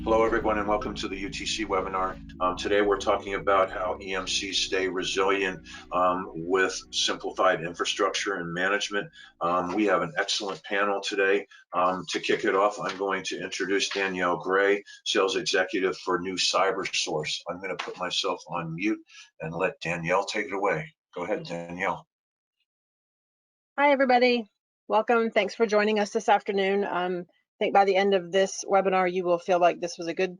Hello, everyone, and welcome to the UTC webinar. Today, we're talking about how EMCs stay resilient with simplified infrastructure and management. We have an excellent panel today. To kick it off, I'm going to introduce Danielle Gray, Sales Executive for New CyberSource. I'm going to put myself on mute and let Danielle take it away. Go ahead, Danielle. Hi, everybody. Welcome. Thanks for joining us this afternoon. I think by the end of this webinar, you will feel like this was a good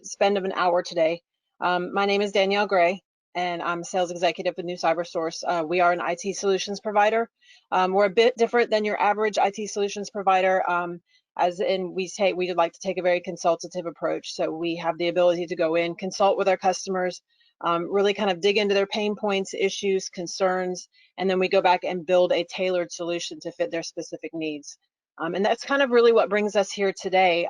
spend of an hour today. My name is Danielle Gray, and I'm Sales Executive with New CyberSource. We are an IT solutions provider. We're a bit different than your average IT solutions provider, as in we would like to take a very consultative approach. So we have the ability to go in, consult with our customers, really kind of dig into their pain points, issues, concerns, and then we go back and build a tailored solution to fit their specific needs. And that's kind of really what brings us here today.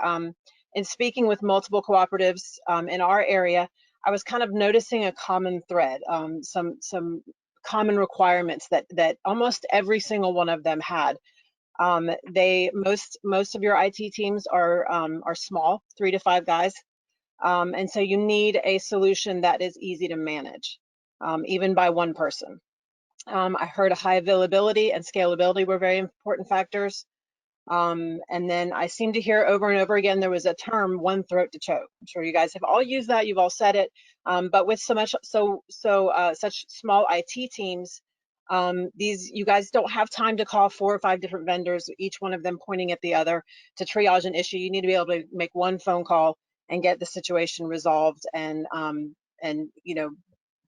In speaking with multiple cooperatives in our area, I was kind of noticing a common thread, some common requirements that almost every single one of them had. Most of your IT teams are small, 3 to 5 guys. And so you need a solution that is easy to manage, even by one person. I heard high availability and scalability were very important factors. And then I seem to hear over and over again, there was a term, one throat to choke. I'm sure you guys have all used that, you've all said it. But with such small IT teams, you guys don't have time to call 4 or 5 different vendors, each one of them pointing at the other to triage an issue. You need to be able to make one phone call and get the situation resolved, and you know,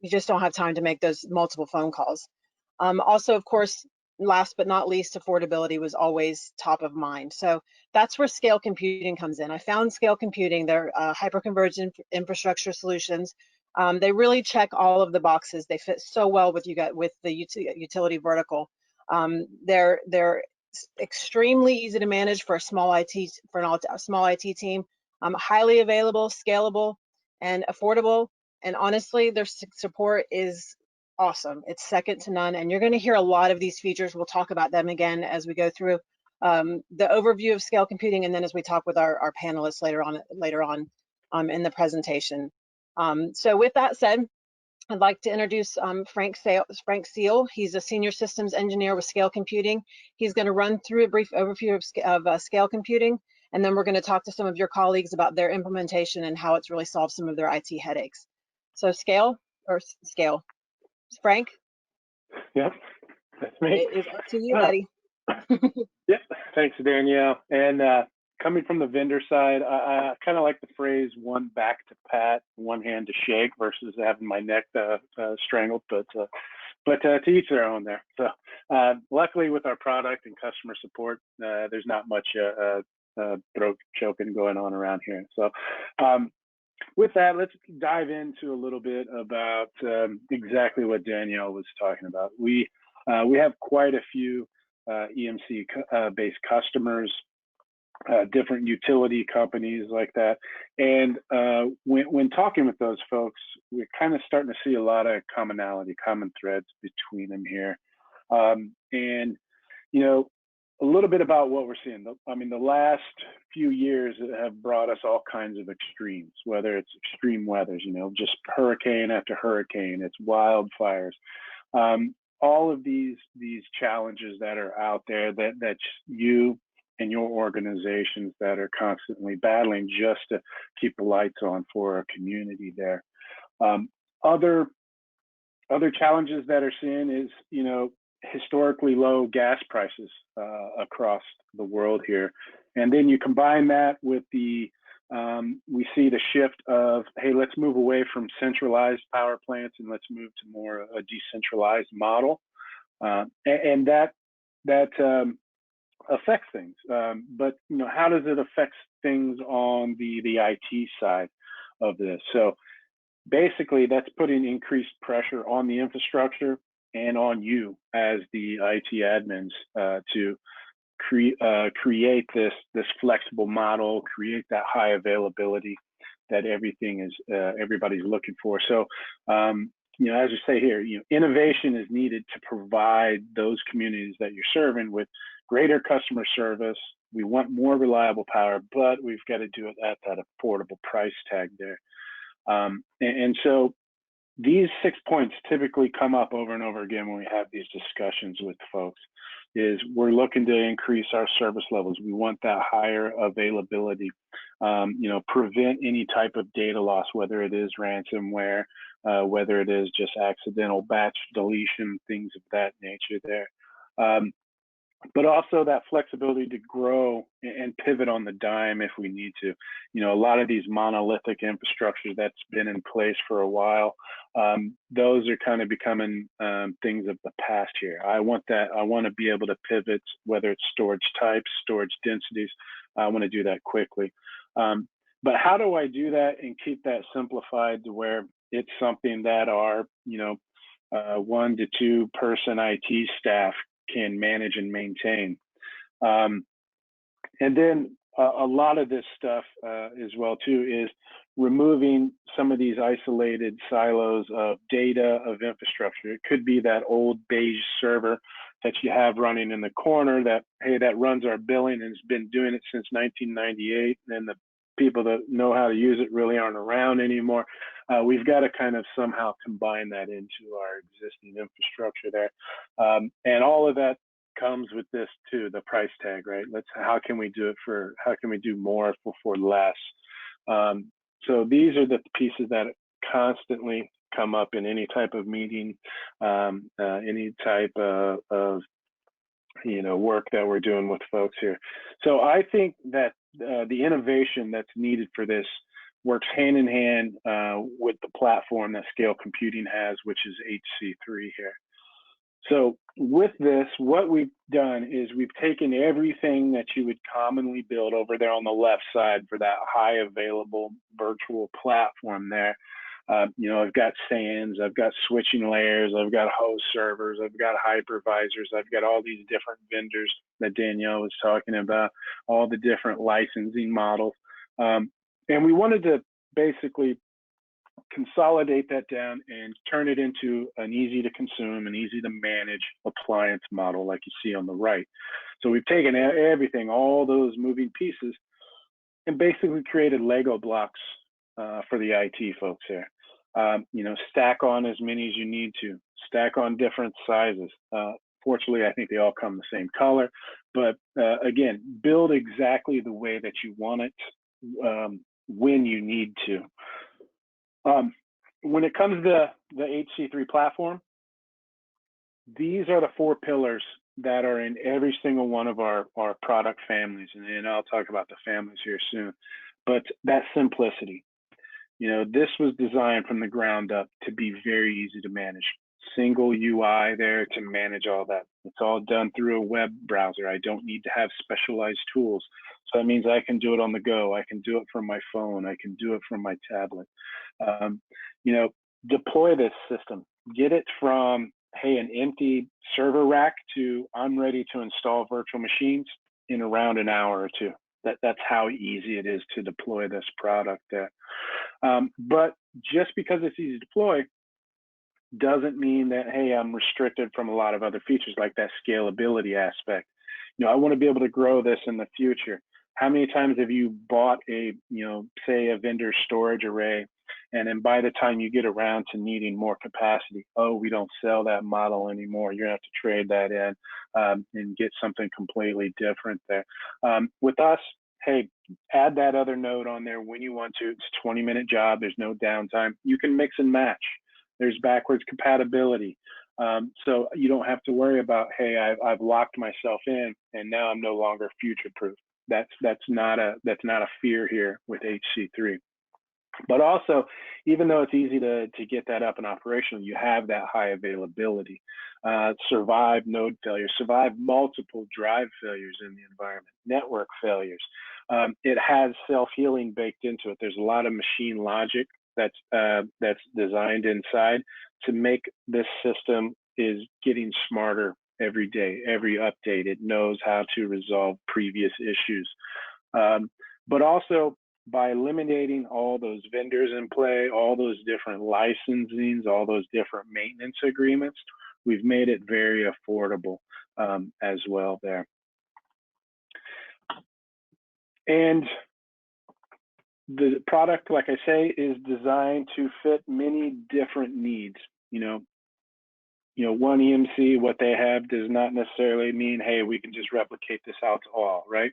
you just don't have time to make those multiple phone calls. Also, of course, last but not least, affordability was always top of mind. So that's where scale computing comes in. I found scale computing, they're hyperconverged infrastructure solutions. They really check all of the boxes. They fit so well with the utility vertical. They're extremely easy to manage for a small IT team. Highly available, scalable, and affordable. And honestly, their support is awesome. It's second to none. And you're going to hear a lot of these features. We'll talk about them again as we go through the overview of scale computing, and then as we talk with our panelists later on in the presentation. So with that said, I'd like to introduce Frank Steele. He's a senior systems engineer with Scale Computing. He's going to run through a brief overview of Scale Computing, and then we're going to talk to some of your colleagues about their implementation and how it's really solved some of their IT headaches. So Scale. Frank? Yep, that's me. It is up to you, buddy. Yep, thanks, Danielle. And coming from the vendor side, I kind of like the phrase one back to pat, one hand to shake versus having my neck strangled, but to each their own there. So luckily with our product and customer support, there's not much throat choking going on around here. So with that, let's dive into a little bit about exactly what Danielle was talking about. We have quite a few EMC-based customers, different utility companies like that. And when talking with those folks, we're kind of starting to see a lot of commonality, common threads between them here. And, you know, a little bit about what we're seeing. I mean, the last few years have brought us all kinds of extremes, whether it's extreme weathers, you know, just hurricane after hurricane, it's wildfires. All of these challenges that are out there that you and your organizations that are constantly battling just to keep the lights on for our community there. Other challenges that are seeing is, you know, historically low gas prices across the world here. And then you combine that with we see the shift of, hey, let's move away from centralized power plants and let's move to more a decentralized model. And that affects things. But, you know, how does it affect things on the IT side of this? So basically that's putting increased pressure on the infrastructure and on you as the IT admins to create this flexible model, create that high availability that everybody's looking for. So, you know, as you say here, you know, innovation is needed to provide those communities that you're serving with greater customer service. We want more reliable power, but we've got to do it at that affordable price tag there. And so these 6 points typically come up over and over again when we have these discussions with folks. Is we're looking to increase our service levels. We want that higher availability, prevent any type of data loss, whether it is ransomware, whether it is just accidental batch deletion, things of that nature there. But also that flexibility to grow and pivot on the dime if we need to. A lot of these monolithic infrastructures that's been in place for a while, those are kind of becoming things of the past here. I want to be able to pivot, whether it's storage types, storage densities. I want to do that quickly. But how do I do that and keep that simplified to where it's something that our 1 to 2 person IT staff can manage and maintain? And then a lot of this stuff as well too is removing some of these isolated silos of data, of infrastructure. It could be that old beige server that you have running in the corner that, hey, that runs our billing and has been doing it since 1998, and the people that know how to use it really aren't around anymore. We've got to kind of somehow combine that into our existing infrastructure there. And all of that comes with this too, the price tag, right? How can we do more for less? So these are the pieces that constantly come up in any type of meeting, any type of work that we're doing with folks here. So I think that the innovation that's needed for this works hand in hand with the platform that Scale Computing has, which is HC3 here. So with this, what we've done is we've taken everything that you would commonly build over there on the left side for that high available virtual platform there. I've got SANs, I've got switching layers, I've got host servers, I've got hypervisors, I've got all these different vendors that Danielle was talking about, all the different licensing models. And we wanted to basically consolidate that down and turn it into an easy to consume and easy to manage appliance model like you see on the right. So we've taken everything, all those moving pieces, and basically created Lego blocks for the IT folks here. Stack on as many as you need to, stack on different sizes. Fortunately, I think they all come the same color, but again, build exactly the way that you want it when you need to. When it comes to the HC3 platform, these are the 4 pillars that are in every single one of our product families. And I'll talk about the families here soon, but that simplicity, this was designed from the ground up to be very easy to manage. Single UI there to manage all that. It's all done through a web browser. I don't need to have specialized tools. So that means I can do it on the go. I can do it from my phone. I can do it from my tablet. Deploy this system. Get it from, hey, an empty server rack to I'm ready to install virtual machines in around an hour or 2. That's how easy it is to deploy this product there. But just because it's easy to deploy doesn't mean that, hey, I'm restricted from a lot of other features like that scalability aspect. I want to be able to grow this in the future. How many times have you bought a, say a vendor storage array, and then by the time you get around to needing more capacity, oh, we don't sell that model anymore. You're gonna have to trade that in and get something completely different there. With us, hey, add that other node on there when you want to. It's a 20-minute job. There's no downtime. You can mix and match. There's backwards compatibility. So you don't have to worry about, hey, I've locked myself in and now I'm no longer future-proof. That's not a fear here with HC3. But also, even though it's easy to get that up and operational, you have that high availability. Survive node failures, survive multiple drive failures in the environment, network failures. It has self-healing baked into it. There's a lot of machine logic that's designed inside to make this system is getting smarter every day, every update. It knows how to resolve previous issues. But also, by eliminating all those vendors in play, all those different licensings, all those different maintenance agreements, we've made it very affordable as well there. And the product, like I say, is designed to fit many different needs. One EMC, what they have does not necessarily mean, hey, we can just replicate this out to all, right?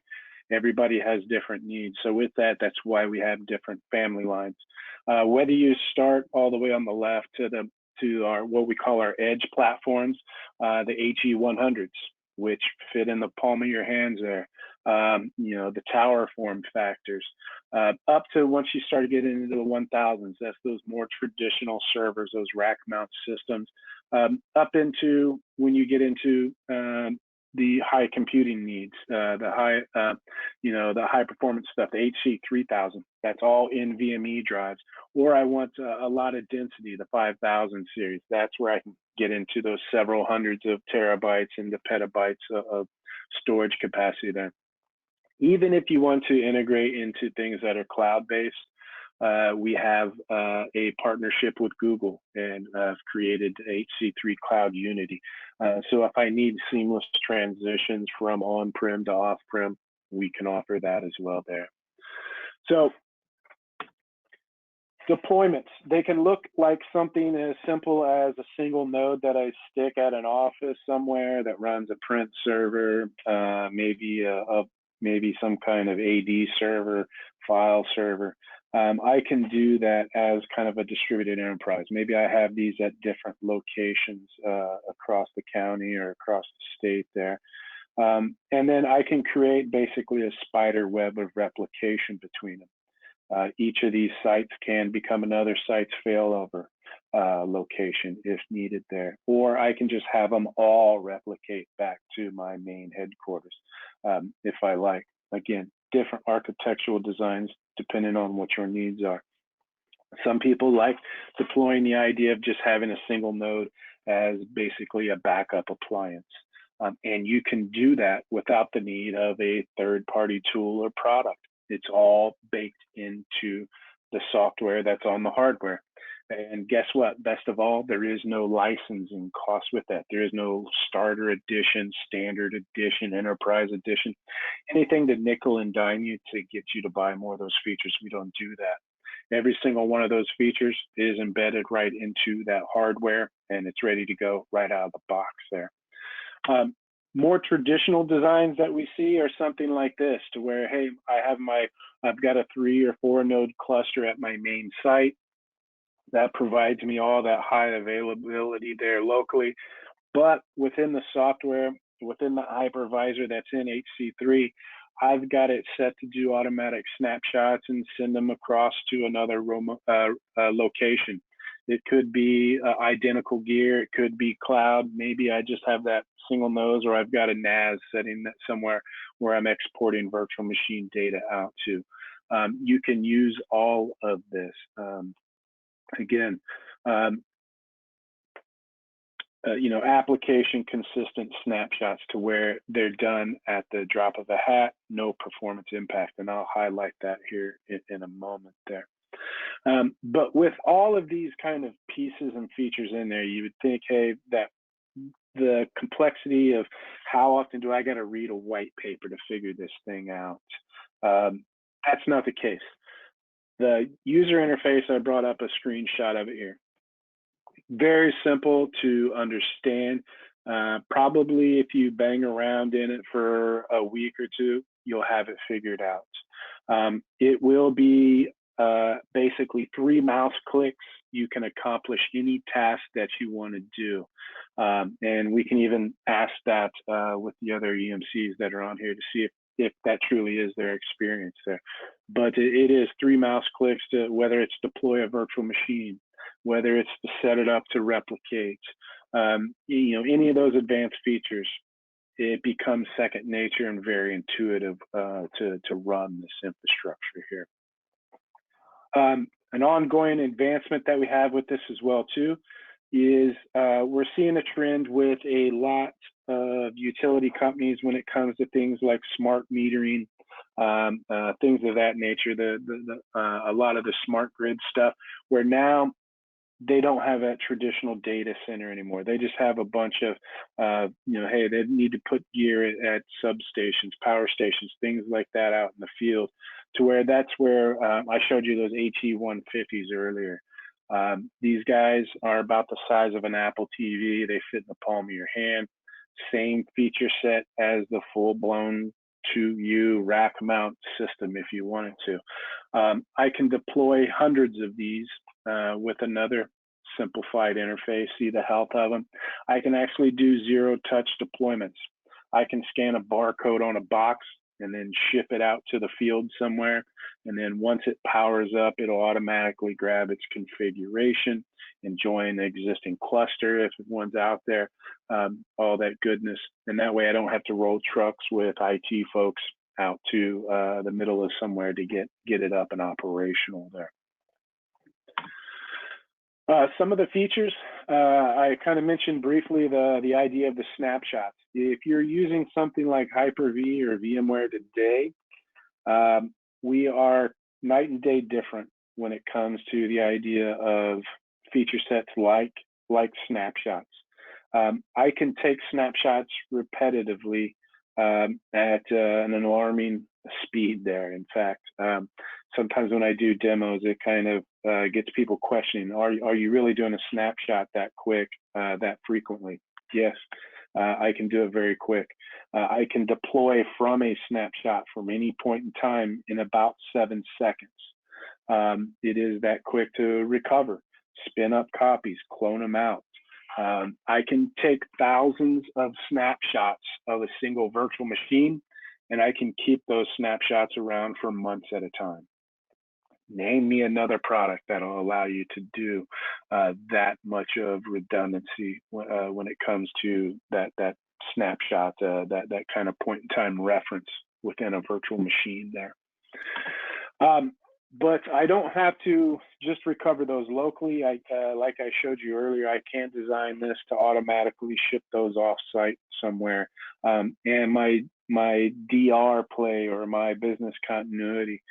Everybody has different needs. So with that, that's why we have different family lines. Whether you start all the way on the left to our what we call our edge platforms, the HE100s, which fit in the palm of your hands there, the tower form factors, up to once you start getting into the 1000s, that's those more traditional servers, those rack mount systems, up into when you get into the high computing needs, the high performance stuff, the HC3000, that's all NVMe drives. Or I want a lot of density, the 5000 series. That's where I can get into those several hundreds of terabytes into petabytes of storage capacity there. Even if you want to integrate into things that are cloud-based, we have a partnership with Google and have created HC3 Cloud Unity. So if I need seamless transitions from on-prem to off-prem, we can offer that as well there. So deployments, they can look like something as simple as a single node that I stick at an office somewhere that runs a print server, maybe some kind of AD server, file server. I can do that as kind of a distributed enterprise. Maybe I have these at different locations across the county or across the state there. And then I can create basically a spider web of replication between them. Each of these sites can become another site's failover location if needed there. Or I can just have them all replicate back to my main headquarters if I like. Again, different architectural designs depending on what your needs are. Some people like deploying the idea of just having a single node as basically a backup appliance. And you can do that without the need of a third-party tool or product. It's all baked into the software that's on the hardware. And guess what? Best of all, there is no licensing cost with that. There is no starter edition, standard edition, enterprise edition, anything to nickel and dime you to get you to buy more of those features. We don't do that. Every single one of those features is embedded right into that hardware, and it's ready to go right out of the box there. More traditional designs that we see are something like this, to where, hey, I've got a 3 or 4 node cluster at my main site. That provides me all that high availability there locally. But within the software, within the hypervisor that's in HC3, I've got it set to do automatic snapshots and send them across to another location. It could be identical gear. It could be cloud. Maybe I just have that single node, or I've got a NAS setting that somewhere where I'm exporting virtual machine data out to. You can use all of this. Again, application consistent snapshots to where they're done at the drop of a hat, no performance impact. And I'll highlight that here in a moment there. But with all of these kind of pieces and features in there, you would think, hey, that the complexity of how often do I got to read a white paper to figure this thing out? That's not the case. The user interface, I brought up a screenshot of it here. Very simple to understand. Probably if you bang around in it for a week or two, you'll have it figured out. It will be basically 3 mouse clicks. You can accomplish any task that you want to do. And we can even ask that with the other EMCs that are on here to see if that truly is their experience there. But it is 3 mouse clicks to whether it's deploy a virtual machine, whether it's to set it up to replicate, any of those advanced features, it becomes second nature and very intuitive to run this infrastructure here. An ongoing advancement that we have with this as well too is we're seeing a trend with a lot of utility companies when it comes to things like smart metering, things of that nature, a lot of the smart grid stuff, where now they don't have that traditional data center anymore. They just have a bunch of, hey, they need to put gear at substations, power stations, things like that out in the field, to where that's where I showed you those AT150s earlier. These guys are about the size of an Apple TV. They fit in the palm of your hand. Same feature set as the full-blown 2U rack mount system if you wanted to. I can deploy hundreds of these with another simplified interface, see the health of them. I can actually do zero-touch deployments. I can scan a barcode on a box and then ship it out to the field somewhere. And then once it powers up, it'll automatically grab its configuration and join the existing cluster if one's out there, all that goodness. And that way I don't have to roll trucks with IT folks out to the middle of somewhere to get it up and operational there. Some of the features, I kind of mentioned briefly the idea of the snapshots. If you're using something like Hyper-V or VMware today, we are night and day different when it comes to the idea of feature sets like snapshots. I can take snapshots repetitively at an alarming speed there. In fact, sometimes when I do demos, it kind of gets people questioning, are you really doing a snapshot that quick, that frequently? Yes, I can do it very quick. I can deploy from a snapshot from any point in time in about 7 seconds. It is that quick to recover, spin up copies, clone them out. I can take thousands of snapshots of a single virtual machine, and I can keep those snapshots around for months at a time. Name me another product that'll allow you to do that much of redundancy when it comes to that snapshot, that kind of point in time reference within a virtual machine there. But I don't have to just recover those locally. Like I showed you earlier, I can design this to automatically ship those off-site somewhere. And my DR play or my business continuity,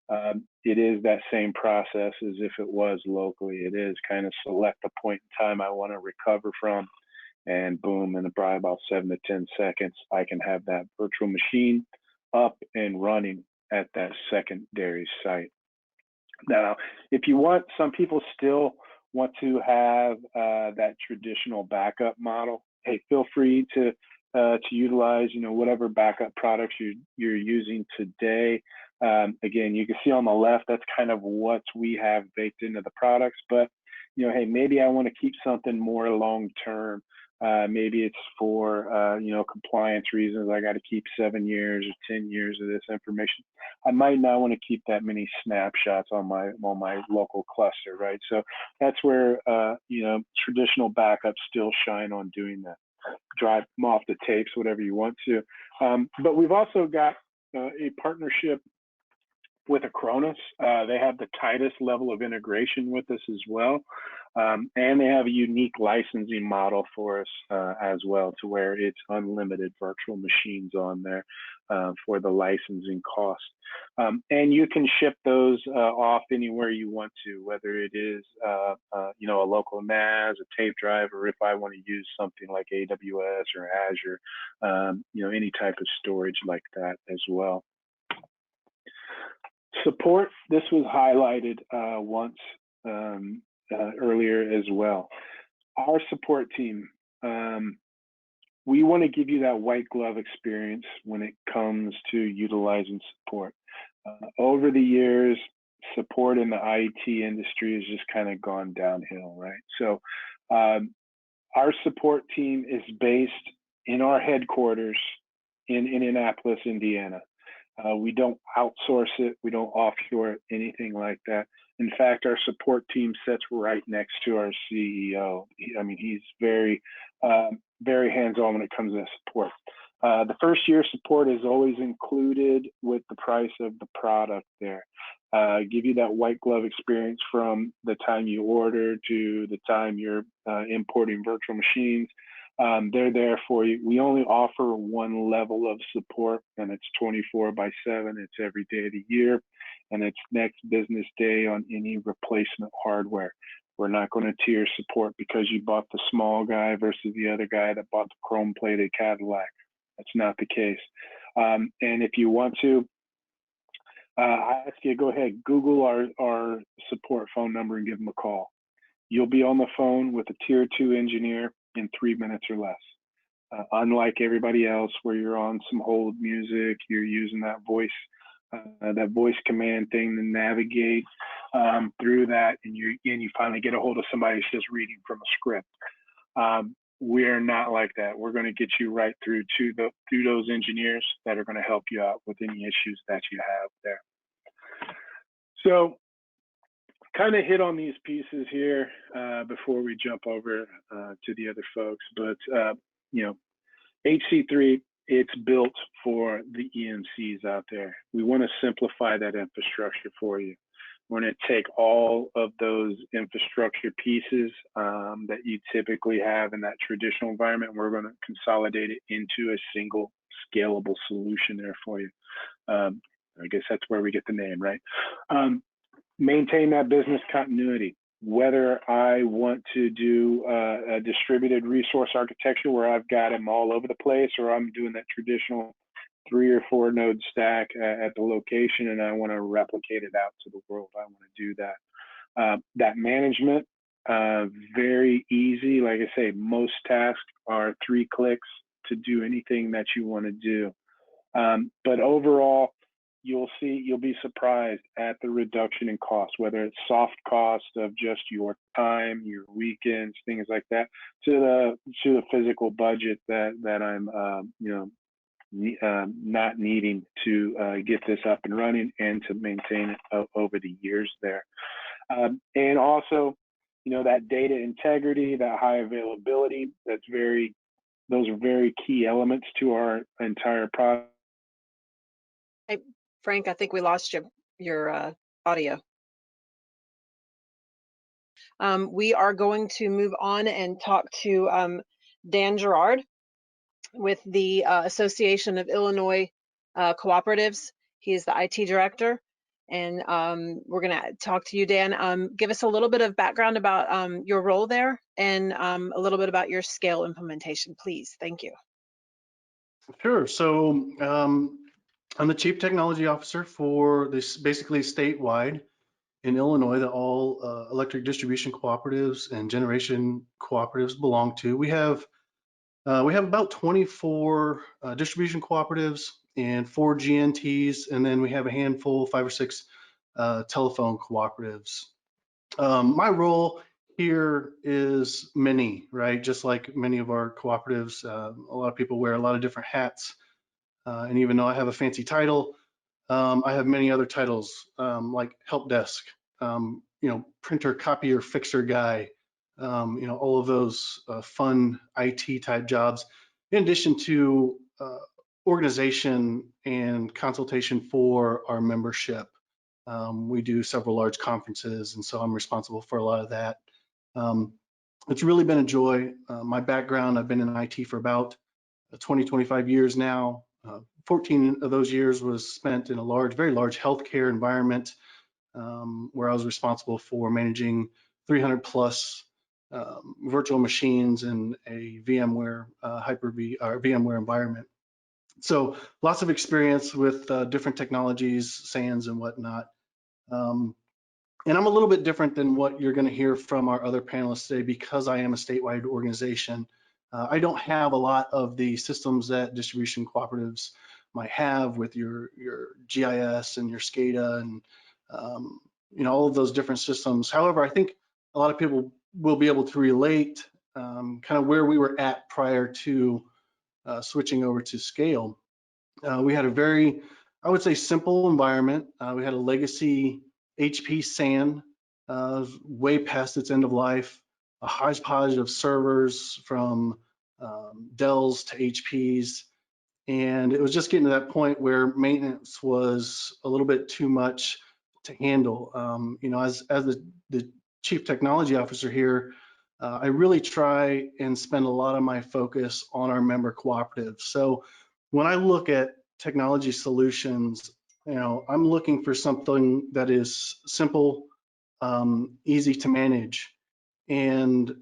it is that same process as if it was locally. It is kind of select the point in time I want to recover from, and boom, in probably about 7 to 10 seconds, I can have that virtual machine up and running at that secondary site. Now, if you want, some people still want to have that traditional backup model. Hey, feel free to utilize, whatever backup products you're using today. Again, you can see on the left, that's kind of what we have baked into the products. But hey, maybe I want to keep something more long term. Maybe it's for compliance reasons. I got to keep 7 years or 10 years of this information. I might not want to keep that many snapshots on my local cluster, right? So that's where traditional backups still shine on doing that. Drive them off the tapes, whatever you want to. But we've also got a partnership with Acronis. They have the tightest level of integration with us as well. And they have a unique licensing model for us as well, to where it's unlimited virtual machines on there for the licensing cost. And you can ship those off anywhere you want to, whether it is a local NAS, a tape drive, or if I want to use something like AWS or Azure, any type of storage like that as well. Support, this was highlighted once earlier as well. Our support team, we want to give you that white glove experience when it comes to utilizing support. Over the years, support in the IT industry has just kind of gone downhill, right? So our support team is based in our headquarters in Indianapolis, Indiana. We don't outsource it. We don't offshore it, anything like that. In fact, our support team sits right next to our CEO. He's very, very hands-on when it comes to support. The first year support is always included with the price of the product there. Give you that white glove experience from the time you order to the time you're importing virtual machines. They're there for you. We only offer one level of support, and it's 24/7. It's every day of the year, and it's next business day on any replacement hardware. We're not going to tier support because you bought the small guy versus the other guy that bought the chrome-plated Cadillac. That's not the case. And if you want to, I ask you, go ahead, Google our support phone number and give them a call. You'll be on the phone with a tier 2 engineer in 3 minutes or less. Unlike everybody else where you're on some hold music, you're using that voice command thing to navigate through that, and you finally get a hold of somebody who's just reading from a script. We're not like that. We're going to get you right through through those engineers that are going to help you out with any issues that you have there. So kind of hit on these pieces here before we jump over to the other folks, but you know, HC3, it's built for the EMCs out there. We want to simplify that infrastructure for you. We're going to take all of those infrastructure pieces that you typically have in that traditional environment, and we're going to consolidate it into a single scalable solution there for you. I guess that's where we get the name, right? Maintain that business continuity. Whether I want to do a distributed resource architecture where I've got them all over the place, or I'm doing that traditional 3 or 4 node stack at the location and I want to replicate it out to the world, I want to do that. That management, very easy. Like I say, most tasks are 3 clicks to do anything that you want to do. But overall, you'll be surprised at the reduction in cost, whether it's soft cost of just your time, your weekends, things like that, to the physical budget that I'm not needing to get this up and running and to maintain it over the years there. And also, that data integrity, that high availability, those are very key elements to our entire product. Hey, Frank, I think we lost your audio. We are going to move on and talk to Dan Gerard with the Association of Illinois Cooperatives. He is the IT director, and we're going to talk to you, Dan. Give us a little bit of background about your role there and a little bit about your scale implementation, please. Thank you. Sure. So I'm the Chief Technology Officer for this, basically statewide in Illinois, that all electric distribution cooperatives and generation cooperatives belong to. We have about 24 distribution cooperatives and 4 GNTs, and then we have a handful, 5 or 6 telephone cooperatives. My role here is many, right? Just like many of our cooperatives, a lot of people wear a lot of different hats. And even though I have a fancy title, I have many other titles like help desk, printer, copier, fixer guy, all of those fun IT type jobs, in addition to organization and consultation for our membership. We do several large conferences, and so I'm responsible for a lot of that. It's really been a joy. My background, I've been in IT for about 20, 25 years now. 14 of those years was spent in a very large healthcare environment where I was responsible for managing 300 plus virtual machines in a VMware VMware environment. So lots of experience with different technologies, SANs and whatnot. And I'm a little bit different than what you're going to hear from our other panelists today because I am a statewide organization. I don't have a lot of the systems that distribution cooperatives might have with your GIS and your SCADA and all of those different systems. However, I think a lot of people will be able to relate kind of where we were at prior to switching over to scale. We had a very, I would say, simple environment. We had a legacy HP SAN way past its end of life, a hodgepodge of servers from Dells to HPs, and it was just getting to that point where maintenance was a little bit too much to handle. As the Chief Technology Officer here, I really try and spend a lot of my focus on our member cooperatives. So when I look at technology solutions, I'm looking for something that is simple, easy to manage, And,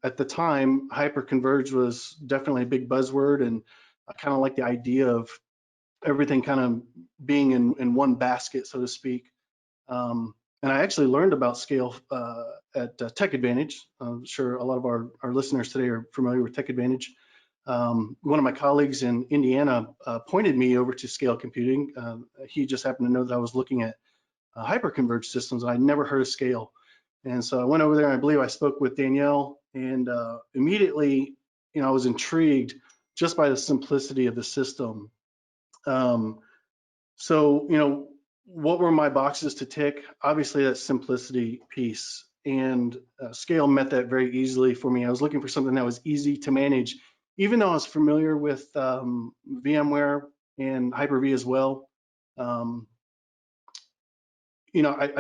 at the time, hyperconverged was definitely a big buzzword, and I kind of like the idea of everything kind of being in one basket, so to speak. And I actually learned about Scale at Tech Advantage. I'm sure a lot of our listeners today are familiar with Tech Advantage. One of my colleagues in Indiana pointed me over to Scale Computing. He just happened to know that I was looking at hyperconverged systems, and I'd never heard of Scale. And so I went over there, and I believe I spoke with Danielle, and immediately, I was intrigued just by the simplicity of the system. So, what were my boxes to tick? Obviously, that simplicity piece, and Scale met that very easily for me. I was looking for something that was easy to manage, even though I was familiar with VMware and Hyper-V as well. I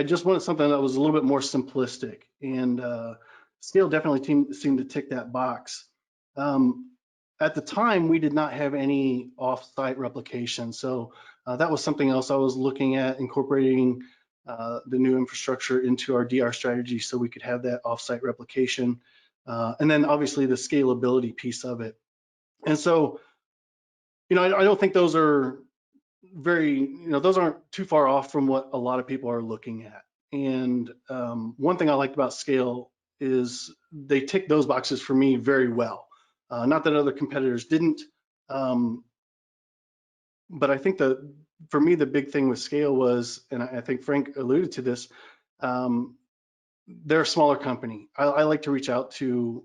just wanted something that was a little bit more simplistic, and Scale definitely seemed to tick that box. At the time, we did not have any off-site replication, so that was something else I was looking at, incorporating the new infrastructure into our DR strategy so we could have that off-site replication, and then obviously the scalability piece of it. And so, I don't think those are those aren't too far off from what a lot of people are looking at. And one thing I liked about Scale is they tick those boxes for me very well. Not that other competitors didn't, but I think that for me, the big thing with Scale was, and I think Frank alluded to this, they're a smaller company. I like to reach out to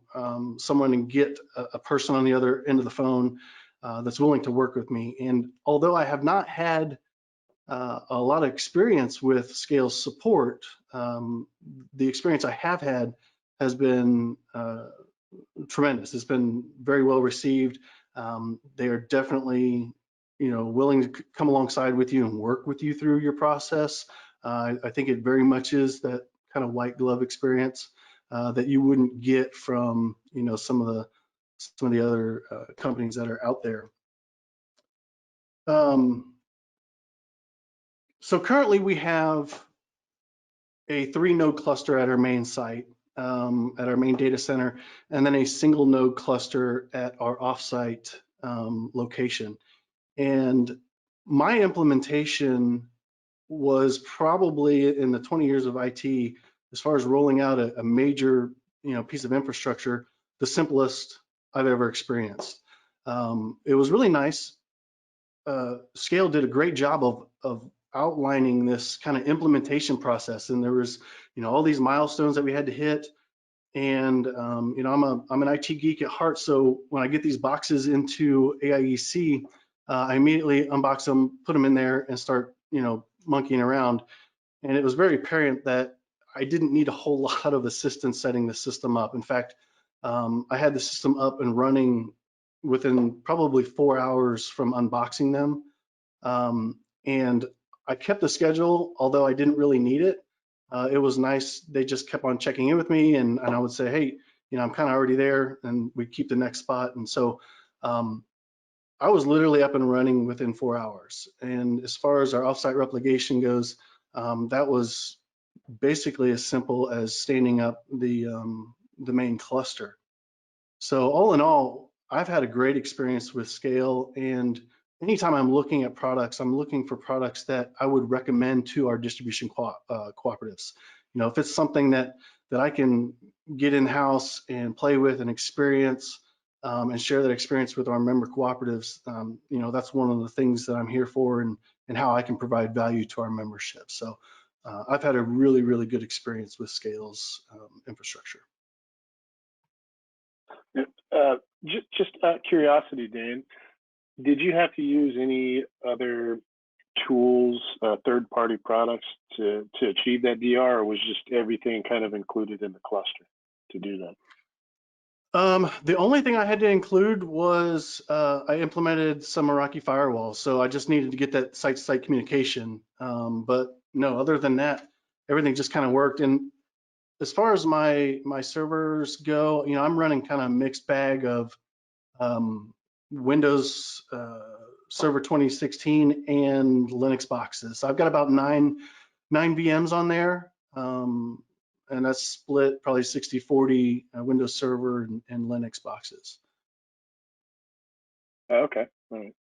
someone and get a person on the other end of the phone that's willing to work with me. And although I have not had a lot of experience with Scale support, the experience I have had has been tremendous. It's been very well received. They are definitely, willing to come alongside with you and work with you through your process. I think it very much is that kind of white glove experience that you wouldn't get from, some of the other companies that are out there. So currently we have a 3-node cluster at our main site, at our main data center, and then a single node cluster at our offsite location. And my implementation was probably, in the 20 years of IT, as far as rolling out a major piece of infrastructure, the simplest I've ever experienced. It was really nice. Scale did a great job of outlining this kind of implementation process, and there was all these milestones that we had to hit. And I'm an IT geek at heart, so when I get these boxes into AIEC, I immediately unbox them, put them in there, and start monkeying around. And it was very apparent that I didn't need a whole lot of assistance setting the system up. In fact, I had the system up and running within probably 4 hours from unboxing them. And I kept the schedule, although I didn't really need it. It was nice. They just kept on checking in with me, and I would say, hey, I'm kind of already there, and we keep the next spot. And so I was literally up and running within 4 hours. And as far as our offsite replication goes, that was basically as simple as standing up the main cluster. So all in all, I've had a great experience with Scale, and anytime I'm looking at products, I'm looking for products that I would recommend to our distribution cooperatives. If it's something that I can get in-house and play with and experience, and share that experience with our member cooperatives, that's one of the things that I'm here for, and how I can provide value to our membership. So I've had a really, really good experience with Scale's infrastructure. Just out of curiosity, Dan, did you have to use any other tools, third-party products to achieve that DR, or was just everything kind of included in the cluster to do that? The only thing I had to include was I implemented some Meraki firewalls, so I just needed to get that site-to-site communication. But no, other than that, everything just kind of worked. And as far as my servers go, I'm running kind of a mixed bag of Windows Server 2016 and Linux boxes. So I've got about nine VMs on there. and that's split probably 60-40 Windows Server and Linux boxes. Okay. All right.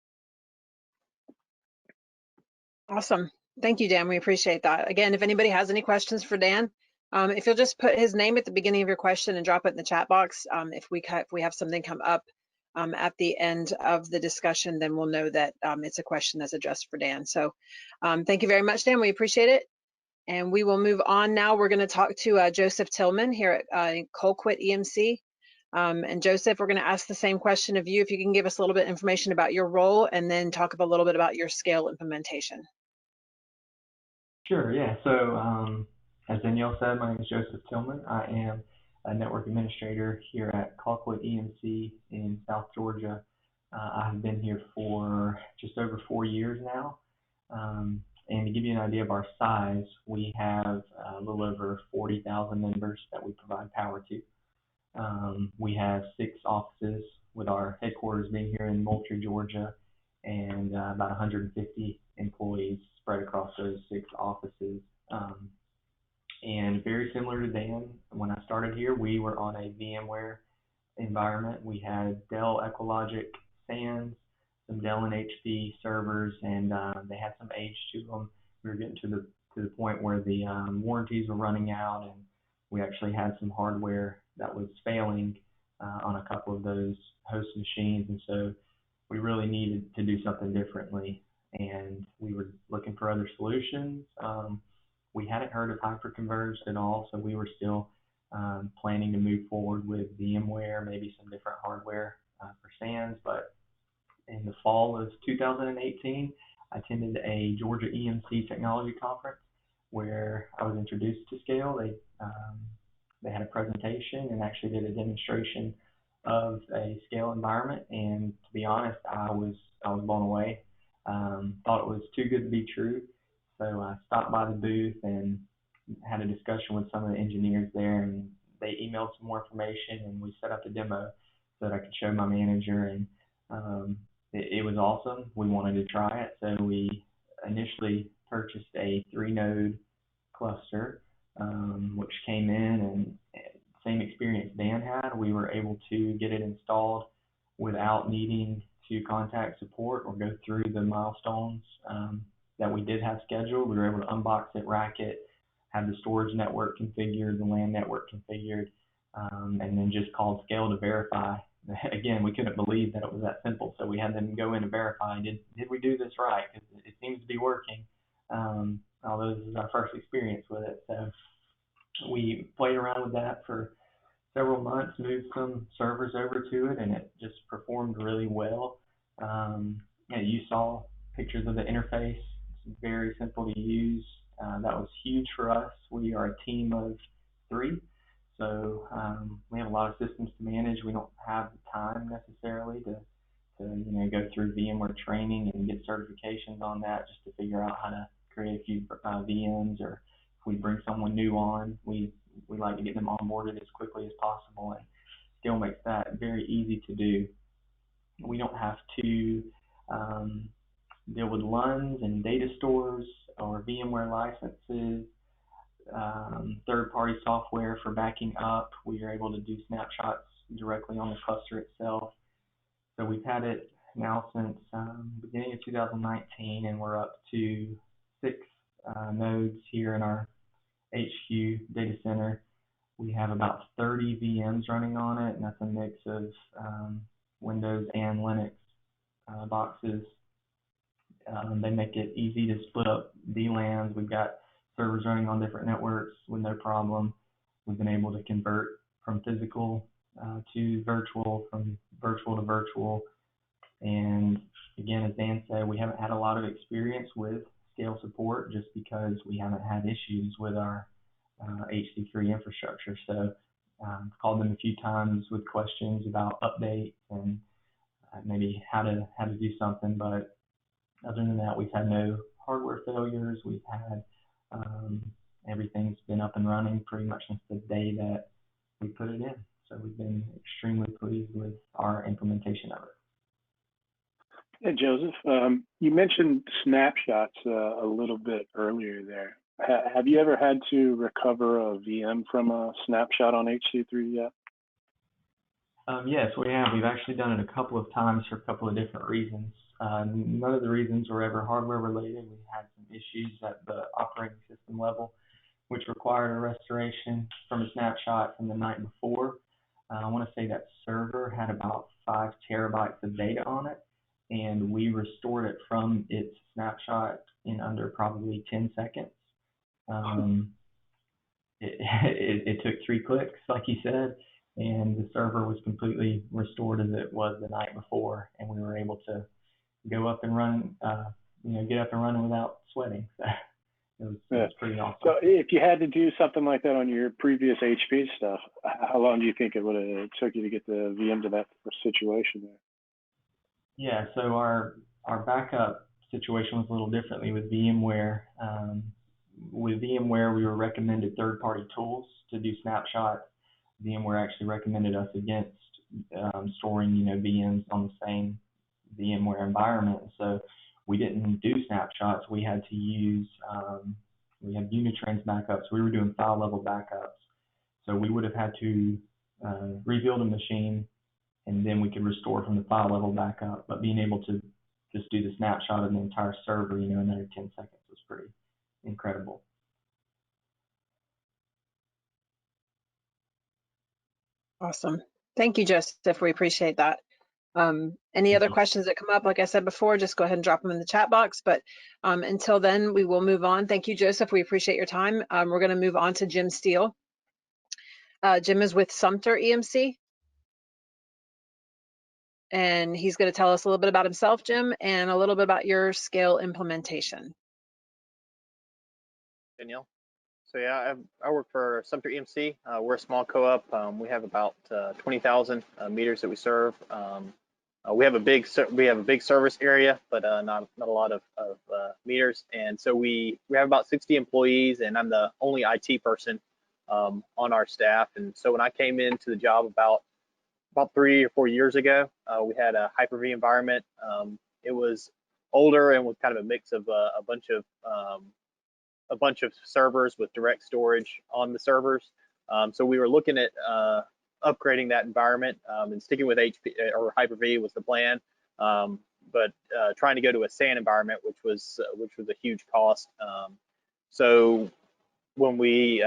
Awesome. Thank you, Dan. We appreciate that. Again, if anybody has any questions for Dan, if you'll just put his name at the beginning of your question and drop it in the chat box, if we have something come up at the end of the discussion, then we'll know that it's a question that's addressed for Dan. So thank you very much, Dan. We appreciate it. And we will move on now. We're going to talk to Joseph Tillman here at Colquitt EMC. And Joseph, we're going to ask the same question of you. If you can give us a little bit of information about your role and then talk a little bit about your scale implementation. Sure, yeah. So as Danielle said, my name is Joseph Tillman. I am a network administrator here at Colquitt EMC in South Georgia. I've been here for just over 4 years now. And to give you an idea of our size, we have a little over 40,000 members that we provide power to. We have 6 offices, with our headquarters being here in Moultrie, Georgia, and about 150 employees spread across those 6 offices. And very similar to Dan, when I started here, we were on a VMware environment. We had Dell EqualLogic SANs, some Dell and HP servers, and they had some age to them. We were getting to the point where the warranties were running out, and we actually had some hardware that was failing on a couple of those host machines, and so we really needed to do something differently, and we were looking for other solutions. We hadn't heard of hyperconverged at all, so we were still planning to move forward with VMware, maybe some different hardware for SANs. But in the fall of 2018, I attended a Georgia EMC technology conference where I was introduced to Scale. They had a presentation and actually did a demonstration of a Scale environment, and to be honest, I was blown away. Thought it was too good to be true. So I stopped by the booth and had a discussion with some of the engineers there, and they emailed some more information, and we set up a demo so that I could show my manager, and it was awesome. We wanted to try it, so we initially purchased a 3-node cluster, which came in, and same experience Dan had. We were able to get it installed without needing to contact support or go through the milestones that we did have scheduled. We were able to unbox it, rack it, have the storage network configured, the LAN network configured, and then just called Scale to verify. Again, we couldn't believe that it was that simple, so we had them go in and verify, did we do this right? Because it seems to be working, although this is our first experience with it. So we played around with that for several months, moved some servers over to it, and it just performed really well. And you saw pictures of the interface. It's very simple to use. That was huge for us. We are a team of 3, so we have a lot of systems to manage. We don't have the time necessarily to go through VMware training and get certifications on that just to figure out how to create a few VMs, or if we bring someone new on, we like to get them onboarded as quickly as possible, and Scale makes that very easy to do. We don't have to deal with LUNs and data stores or VMware licenses, third-party software for backing up. We are able to do snapshots directly on the cluster itself. So we've had it now since beginning of 2019, and we're up to 6 nodes here in our HQ data center. We have about 30 VMs running on it, and that's a mix of Windows and Linux boxes. They make it easy to split up VLANs. We've got servers running on different networks with no problem. We've been able to convert from physical to virtual, from virtual to virtual. And again, as Dan said, we haven't had a lot of experience with Scale support just because we haven't had issues with our HC3 infrastructure. So I've called them a few times with questions about updates and maybe how to do something, but other than that, we've had no hardware failures. We've had everything's been up and running pretty much since the day that we put it in. So we've been extremely pleased with our implementation of it. Hey, Joseph, you mentioned snapshots a little bit earlier there. Have you ever had to recover a VM from a snapshot on HC3 yet? Yes, we have. We've actually done it a couple of times for a couple of different reasons. None of the reasons were ever hardware related. We had some issues at the operating system level, which required a restoration from a snapshot from the night before. I want to say that server had about 5 terabytes of data on it, and we restored it from its snapshot in under probably 10 seconds. It took 3 clicks, like you said, and the server was completely restored as it was the night before, and we were able to go up and run, get up and running without sweating. So it was pretty awesome. So if you had to do something like that on your previous HP stuff, how long do you think it would have took you to get the VM to that situation there? Yeah, so our backup situation was a little differently with VMware. With VMware, we were recommended third-party tools to do snapshots. VMware actually recommended us against storing, VMs on the same VMware environment. So we didn't do snapshots. We had to use, we had Unitrans backups. We were doing file level backups. So we would have had to rebuild a machine, and then we could restore from the file level backup. But being able to just do the snapshot of the entire server, in under 10 seconds was pretty incredible. Awesome. Thank you, Joseph. We appreciate that. Any other questions that come up, like I said before, just go ahead and drop them in the chat box. But until then, we will move on. Thank you, Joseph. We appreciate your time. We're going to move on to Jim Steele. Jim is with Sumter EMC. And he's going to tell us a little bit about himself, Jim, and a little bit about your scale implementation. Danielle. So yeah, I work for Sumter EMC. We're a small co-op. We have about 20,000 meters that we serve. We have a big service area, but not a lot of meters. And so we have about 60 employees, and I'm the only IT person on our staff. And so when I came into the job about 3 or 4 years ago, we had a Hyper-V environment. It was older and was kind of a mix of a bunch of servers with direct storage on the servers. So we were looking at upgrading that environment and sticking with HP or Hyper-V was the plan. But trying to go to a SAN environment, which was a huge cost. So when we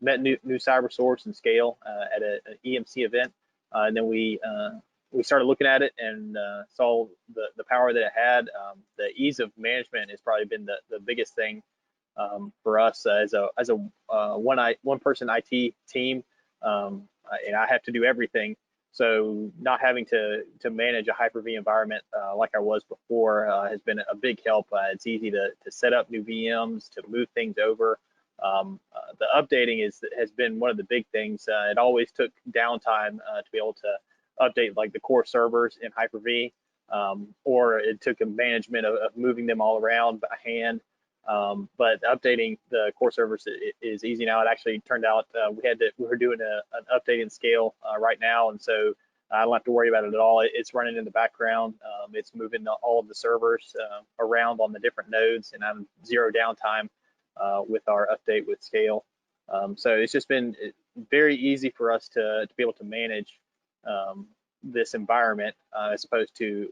met New CyberSource and Scale at an EMC event, and then we started looking at it and saw the power that it had. The ease of management has probably been the biggest thing for us as a one person IT team, and I have to do everything. So not having to manage a Hyper-V environment like I was before has been a big help. It's easy to set up new VMs, to move things over. The updating has been one of the big things. It always took downtime to be able to update like the core servers in Hyper-V, or it took a management of moving them all around by hand. But updating the core servers is easy now. It actually turned out we were doing an update in Scale right now, and so I don't have to worry about it at all. It's running in the background. It's moving all of the servers around on the different nodes, and I'm zero downtime with our update with Scale. So it's just been very easy for us to be able to manage this environment as opposed to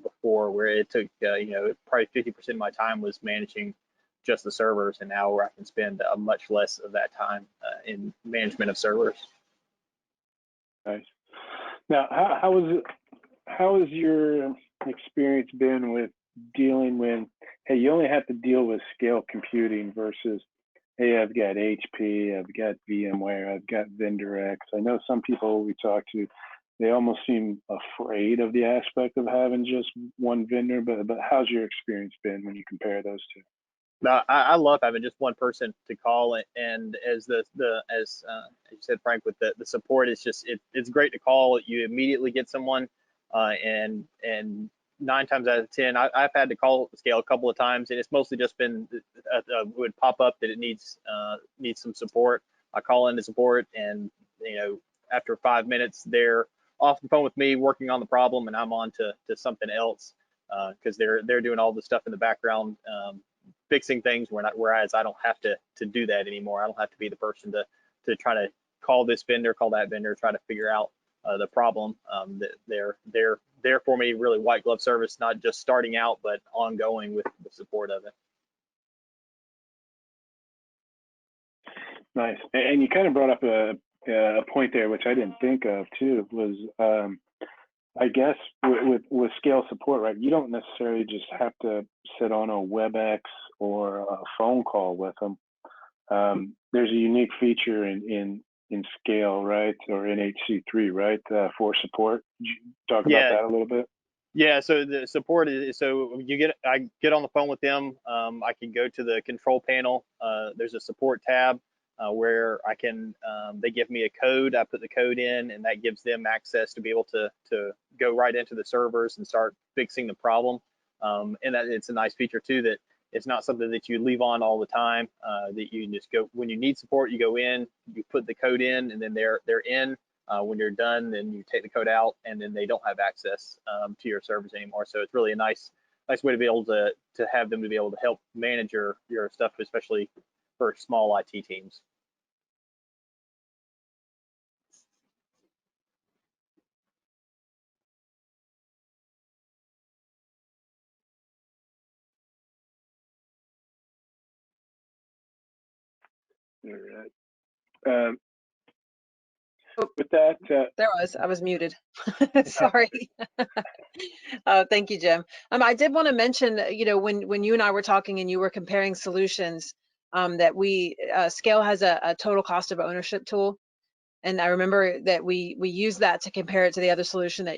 before, where it took probably 50% of my time was managing just the servers, and now where I can spend much less of that time in management of servers. Nice. Now, how has your experience been with dealing with, hey, you only have to deal with Scale computing versus, hey, I've got HP, I've got VMware, I've got Vendor X. I know some people we talk to, they almost seem afraid of the aspect of having just one vendor, but how's your experience been when you compare those two? No, I love having just one person to call, and as as you said, Frank, with the support, it's great to call. You immediately get someone, and 9 times out of 10, I've had to call Scale a couple of times, and it's mostly just been it would pop up that it needs some support. I call in the support, and after 5 minutes, they're off the phone with me working on the problem, and I'm on to something else because they're doing all the stuff in the background. fixing things. Whereas I don't have to do that anymore. I don't have to be the person to try to call this vendor, call that vendor, try to figure out the problem. That they're there for me, really white glove service, not just starting out, but ongoing with the support of it. Nice. And you kind of brought up a point there, which I didn't think of too, was I guess with scale support, right? You don't necessarily just have to sit on a WebEx or a phone call with them. There's a unique feature in scale, right, or in HC3, right, for support. Could you talk about that a little bit? Yeah, so the support is, so I get on the phone with them. I can go to the control panel. There's a support tab where I can, they give me a code. I put the code in, and that gives them access to be able to go right into the servers and start fixing the problem. And that it's a nice feature too, that it's not something that you leave on all the time. That you just go, when you need support, you go in, you put the code in, and then they're in. When you're done, then you take the code out, and then they don't have access to your servers anymore. So it's really a nice way to be able to have them to be able to help manage your stuff, especially for small IT teams. All right. With that, I was muted. Sorry. Thank you, Jim. I did want to mention, when you and I were talking and you were comparing solutions, that Scale has a total cost of ownership tool, and I remember that we used that to compare it to the other solution that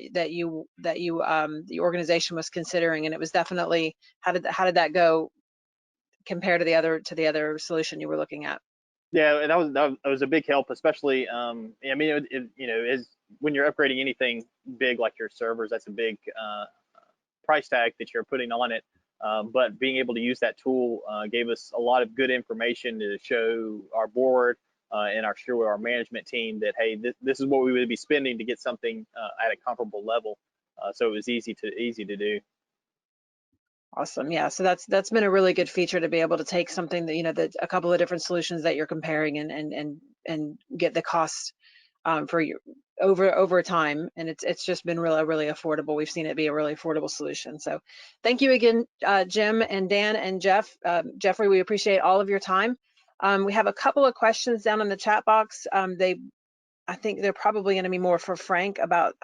the organization was considering, and it was definitely, how did that go compared to the other solution you were looking at? Yeah, that was a big help, especially. I mean, is when you're upgrading anything big like your servers, that's a big price tag that you're putting on it. But being able to use that tool gave us a lot of good information to show our board and our management team that, hey, this is what we would be spending to get something at a comparable level. So it was easy to do. Awesome. Yeah. So that's been a really good feature, to be able to take something that, that a couple of different solutions that you're comparing and get the cost for you over time. And it's just been really affordable. We've seen it be a really affordable solution. So thank you again, Jim and Dan and Jeff. Jeffrey, we appreciate all of your time. We have a couple of questions down in the chat box. I think they're probably going to be more for Frank about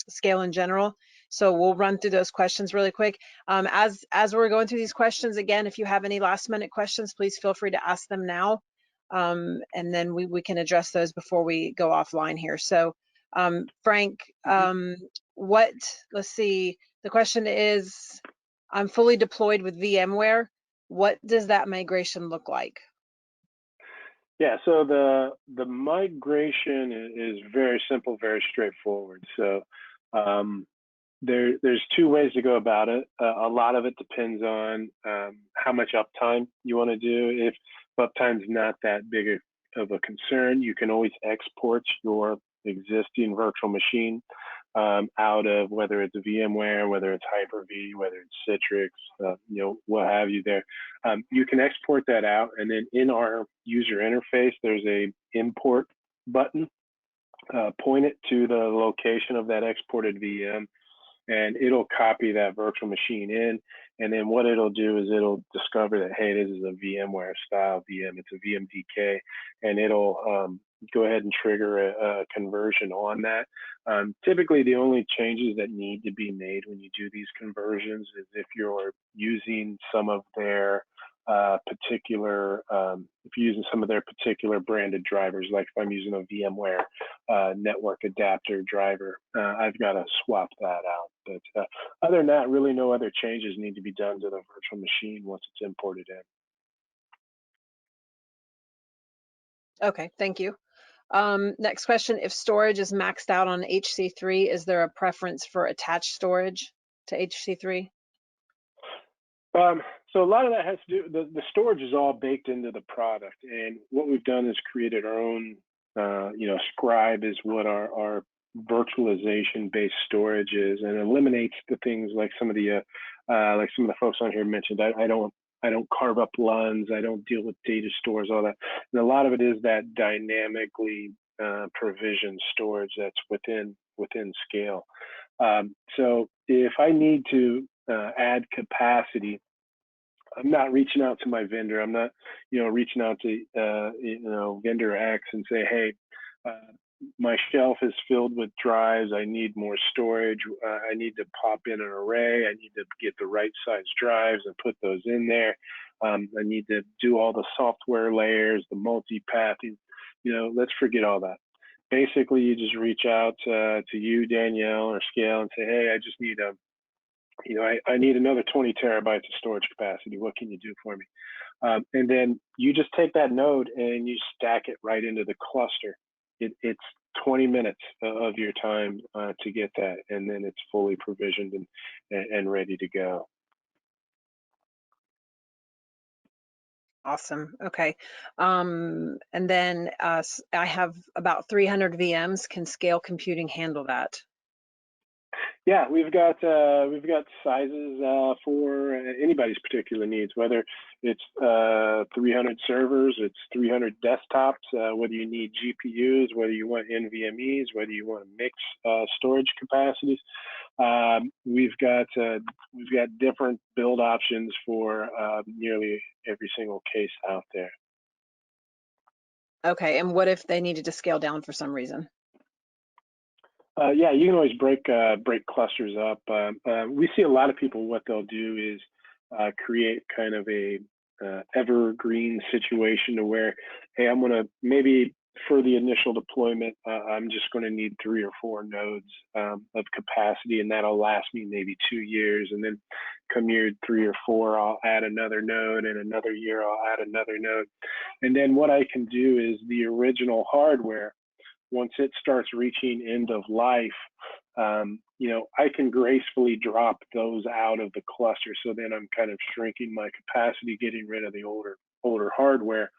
Scale in general. So we'll run through those questions really quick. As we're going through these questions, again, if you have any last minute questions, please feel free to ask them now. And then we can address those before we go offline here. So Frank, let's see, the question is, I'm fully deployed with VMware. What does that migration look like? Yeah, so the migration is very simple, very straightforward. So there's two ways to go about it. A lot of it depends on how much uptime you want to do. If uptime's not that big of a concern, you can always export your existing virtual machine out of, whether it's VMware, whether it's Hyper-V, whether it's Citrix, what have you there. You can export that out, and then in our user interface, there's a import button. Point it to the location of that exported VM, and it'll copy that virtual machine in. And then what it'll do is it'll discover that, hey, this is a VMware style VM, it's a VMDK, and it'll go ahead and trigger a conversion on that. Typically, the only changes that need to be made when you do these conversions is if you're using some of their particular branded drivers, like if I'm using a VMware network adapter driver, I've got to swap that out. But other than that, really no other changes need to be done to the virtual machine once it's imported in. Okay, thank you. Next question, if storage is maxed out on HC3, is there a preference for attached storage to HC3? So a lot of that has to do, the storage is all baked into the product. And what we've done is created our own, Scribe is what our virtualization-based storage is, and eliminates the things like some of the folks on here mentioned. I I don't carve up LUNs. I don't deal with data stores, all that. And a lot of it is that dynamically provisioned storage that's within Scale. So if I need to add capacity, I'm not reaching out to my vendor. I'm not, reaching out to, vendor X and say, hey, my shelf is filled with drives. I need more storage. I need to pop in an array. I need to get the right size drives and put those in there. I need to do all the software layers, the multi-pathing. Let's forget all that. Basically, you just reach out to you, Danielle, or Scale, and say, hey, I just need I need another 20 terabytes of storage capacity. What can you do for me? And then you just take that node and you stack it right into the cluster. It's 20 minutes of your time to get that, and then it's fully provisioned and ready to go. Awesome. Okay. And then I have about 300 VMs. Can Scale Computing handle that? Yeah, we've got sizes for anybody's particular needs, whether it's 300 servers, it's 300 desktops, whether you need GPUs, whether you want NVMEs, whether you want to mix storage capacities. We've got different build options for nearly every single case out there. Okay, and what if they needed to scale down for some reason? Yeah, you can always break clusters up. We see a lot of people, what they'll do is create kind of a evergreen situation to where, hey, I'm gonna maybe for the initial deployment, I'm just going to need 3 or 4 nodes of capacity, and that'll last me maybe 2 years. And then come year 3 or 4, I'll add another node, and another year I'll add another node. And then what I can do is the original hardware, once it starts reaching end of life, I can gracefully drop those out of the cluster. So then I'm kind of shrinking my capacity, getting rid of the older hardware.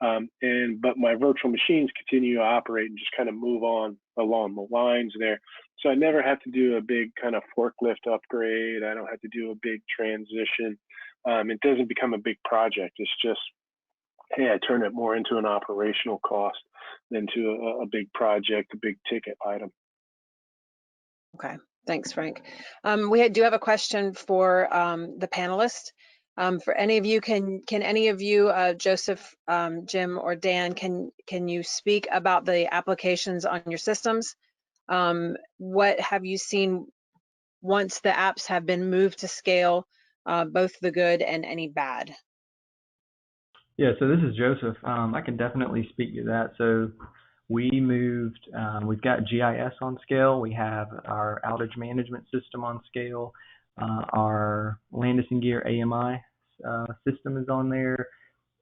But my virtual machines continue to operate and just kind of move on along the lines there. So I never have to do a big kind of forklift upgrade. I don't have to do a big transition. It doesn't become a big project. It's just, hey, I turn it more into an operational cost than to a big project, a big ticket item. Okay, thanks, Frank. We do have a question for the panelists. For any of you, can any of you, Joseph, Jim, or Dan, can you speak about the applications on your systems? What have you seen once the apps have been moved to Scale, both the good and any bad? Yeah, so this is Joseph. I can definitely speak to that. So we moved, we've got GIS on Scale. We have our outage management system on Scale. Our Landis & Gear AMI system is on there.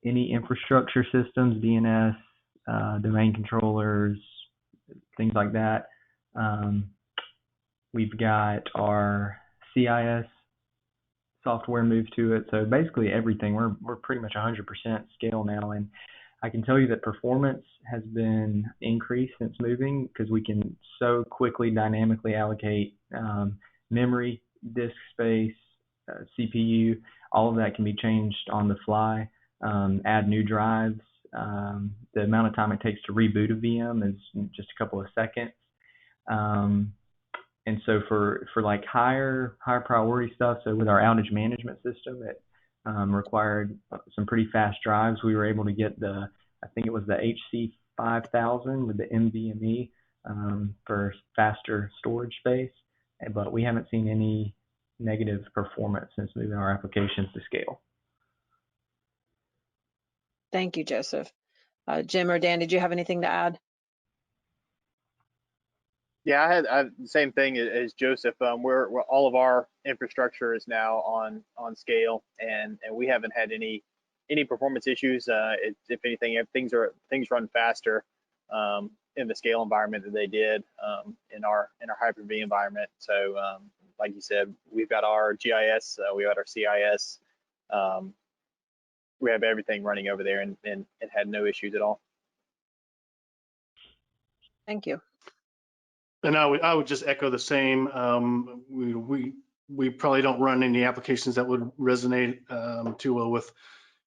Any infrastructure systems, DNS, domain controllers, things like that. We've got our CIS software moved to it. So basically everything, we're pretty much 100% Scale now. And I can tell you that performance has been increased since moving because we can so quickly dynamically allocate memory, disk space, CPU. All of that can be changed on the fly. Add new drives. The amount of time it takes to reboot a VM is just a couple of seconds. And so for like higher priority stuff, so with our outage management system, it required some pretty fast drives. We were able to get I think it was the HC5000 with the NVMe for faster storage space, but we haven't seen any negative performance since moving our applications to Scale. Thank you, Joseph. Jim or Dan, did you have anything to add? Yeah, I had the same thing as Joseph. We're all of our infrastructure is now on Scale, and we haven't had any performance issues. If anything, things run faster in the Scale environment than they did in our Hyper-V environment. So, like you said, we've got our GIS, we got our CIS. We have everything running over there, and it had no issues at all. Thank you. And I would just echo the same. We we probably don't run any applications that would resonate too well with,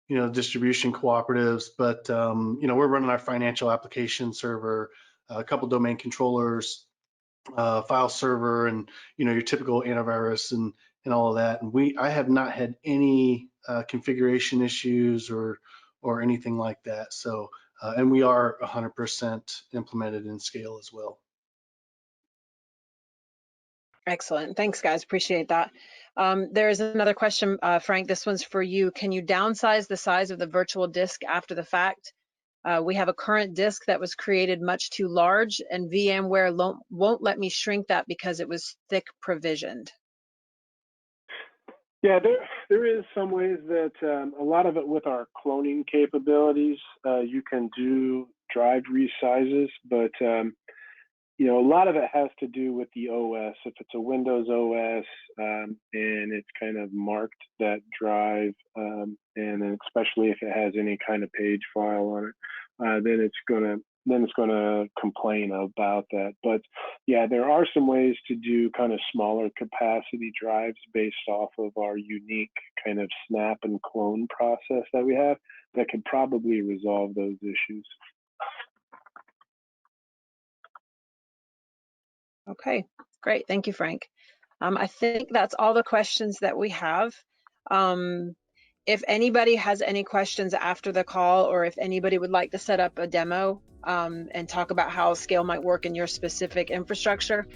distribution cooperatives, but, we're running our financial application server, a couple domain controllers, file server, and, your typical antivirus and all of that. And I have not had any configuration issues or anything like that. So, and we are 100% implemented in scale as well. Excellent. Thanks, guys. Appreciate that. There's another question, Frank. This one's for you. Can you downsize the size of the virtual disk after the fact? We have a current disk that was created much too large, and VMware won't let me shrink that because it was thick provisioned. Yeah, there is some ways that a lot of it with our cloning capabilities, you can do drive resizes, but a lot of it has to do with the OS. If it's a Windows OS and it's kind of marked that drive, and then especially if it has any kind of page file on it, then it's gonna complain about that. But yeah, there are some ways to do kind of smaller capacity drives based off of our unique kind of snap and clone process that we have that could probably resolve those issues. Okay, great. Thank you, Frank. I think that's all the questions that we have. If anybody has any questions after the call, or if anybody would like to set up a demo and talk about how Scale might work in your specific infrastructure,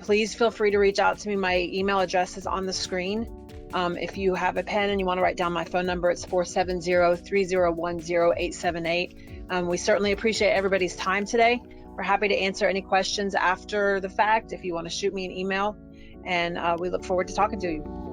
please feel free to reach out to me. My email address is on the screen. If you have a pen and you want to write down my phone number, it's 470-301-0878. We certainly appreciate everybody's time today. We're happy to answer any questions after the fact if you want to shoot me an email, and we look forward to talking to you.